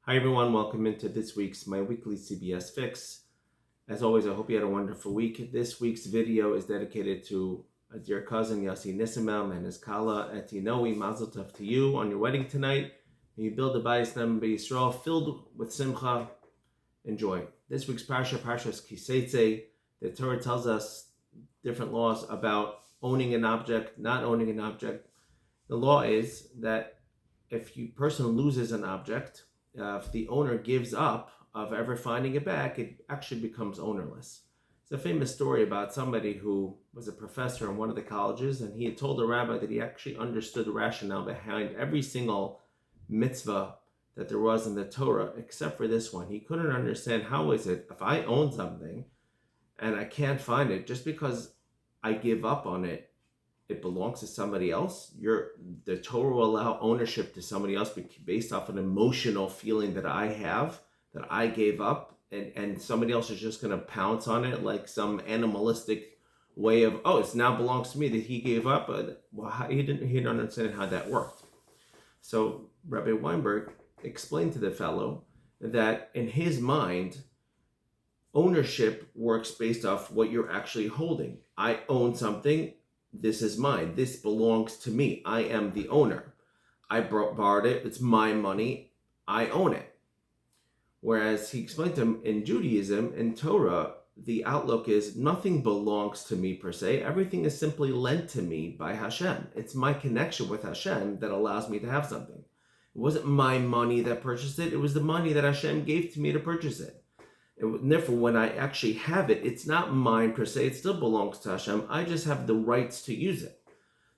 Hi everyone, welcome into this week's My Weekly CBS Fix. As always, I hope you had a wonderful week. This week's video is dedicated to a dear cousin, Yossi Nisimem, and his Kala Etinoi. Mazel tov to you on your wedding tonight. May you build a Bayis Nem B'Yisrael filled with simcha. Enjoy. This week's Parsha is Saitzay. The Torah tells us different laws about owning an object, not owning an object. The law is that if a person loses an object, if the owner gives up of ever finding it back, it actually becomes ownerless. It's a famous story about somebody who was a professor in one of the colleges, and he had told the rabbi that he actually understood the rationale behind every single mitzvah that there was in the Torah, except for this one. He couldn't understand how is it, if I own something and I can't find it, just because I give up on it, it belongs to somebody else. The Torah will allow ownership to somebody else based off an emotional feeling that I have, that I gave up, and somebody else is just going to pounce on it like some animalistic way of, oh, it now belongs to me that he gave up. Well, he didn't understand how that worked. So Rabbi Weinberg explained to the fellow that in his mind, ownership works based off what you're actually holding. I own something. This is mine. This belongs to me. I am the owner. I borrowed it. It's my money. I own it. Whereas he explained to him in Judaism, in Torah, the outlook is nothing belongs to me per se. Everything is simply lent to me by Hashem. It's my connection with Hashem that allows me to have something. It wasn't my money that purchased it. It was the money that Hashem gave to me to purchase it. And therefore, when I actually have it, it's not mine per se. It still belongs to Hashem. I just have the rights to use it.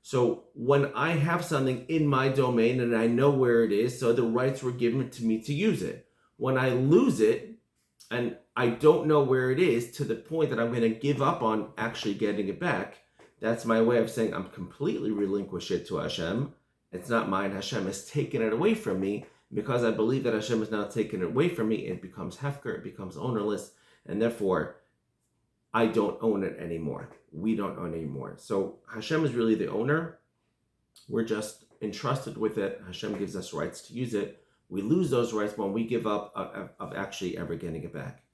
So when I have something in my domain and I know where it is, so the rights were given to me to use it. When I lose it and I don't know where it is to the point that I'm going to give up on actually getting it back, that's my way of saying I'm completely relinquish it to Hashem. It's not mine. Hashem has taken it away from me. Because I believe that Hashem has now taken it away from me, it becomes hefker, it becomes ownerless, and therefore I don't own it anymore. We don't own it anymore. So Hashem is really the owner. We're just entrusted with it. Hashem gives us rights to use it. We lose those rights when we give up of actually ever getting it back.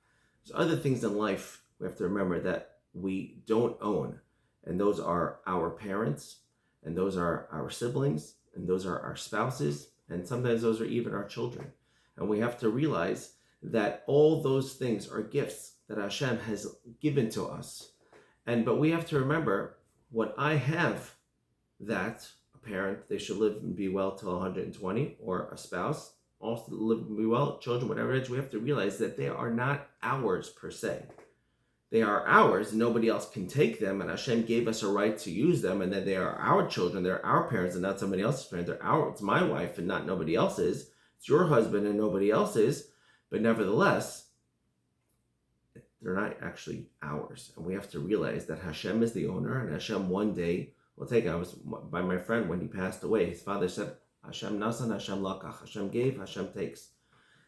There's other things in life we have to remember that we don't own, and those are our parents, and those are our siblings, and those are our spouses, and sometimes those are even our children. And we have to realize that all those things are gifts that Hashem has given to us. But we have to remember, when I have that, a parent, they should live and be well till 120, or a spouse, also live and be well, children, whatever it is, we have to realize that they are not ours per se. They are ours, nobody else can take them, and Hashem gave us a right to use them, and then they are our children, they're our parents, and not somebody else's parents. It's my wife and not nobody else's. It's your husband and nobody else's, but nevertheless, they're not actually ours. And we have to realize that Hashem is the owner, and Hashem one day will take it. I was by my friend when he passed away. His father said, Hashem nasan, Hashem lakach. Hashem gave, Hashem takes.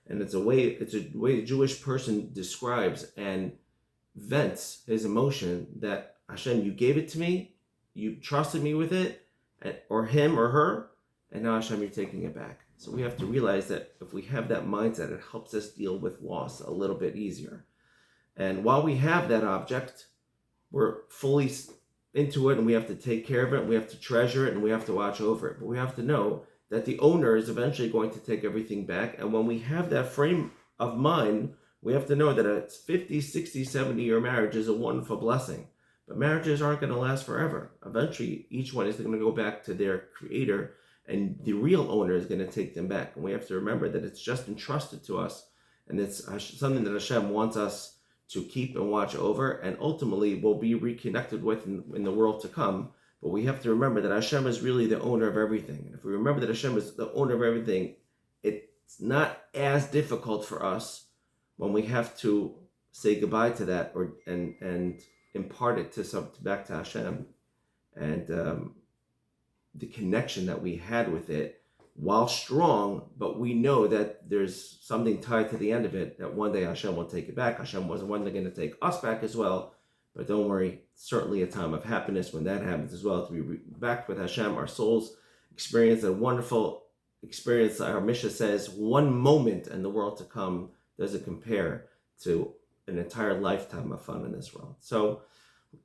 And it's a way a Jewish person describes and vents his emotion that Hashem, you gave it to me, you trusted me with it, or him or her, and now Hashem, you're taking it back. So we have to realize that if we have that mindset, it helps us deal with loss a little bit easier. And while we have that object, we're fully into it, and we have to take care of it, and we have to treasure it, and we have to watch over it. But we have to know that the owner is eventually going to take everything back. And when we have that frame of mind, we have to know that a 50, 60, 70-year marriage is a wonderful blessing. But marriages aren't going to last forever. Eventually, each one is going to go back to their creator, and the real owner is going to take them back. And we have to remember that it's just entrusted to us, and it's something that Hashem wants us to keep and watch over, and ultimately will be reconnected with in the world to come. But we have to remember that Hashem is really the owner of everything. And if we remember that Hashem is the owner of everything, it's not as difficult for us when we have to say goodbye to that and impart it back to Hashem, and the connection that we had with it, while strong, but we know that there's something tied to the end of it, that one day Hashem will take it back. Hashem was one day going to take us back as well, but don't worry, certainly a time of happiness when that happens as well, to be back with Hashem. Our souls experience a wonderful experience, our Mishnah says, one moment in the world to come doesn't compare to an entire lifetime of fun in this world. So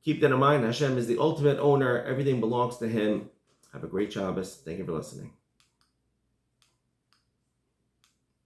keep that in mind. Hashem is the ultimate owner. Everything belongs to Him. Have a great Shabbos. Thank you for listening.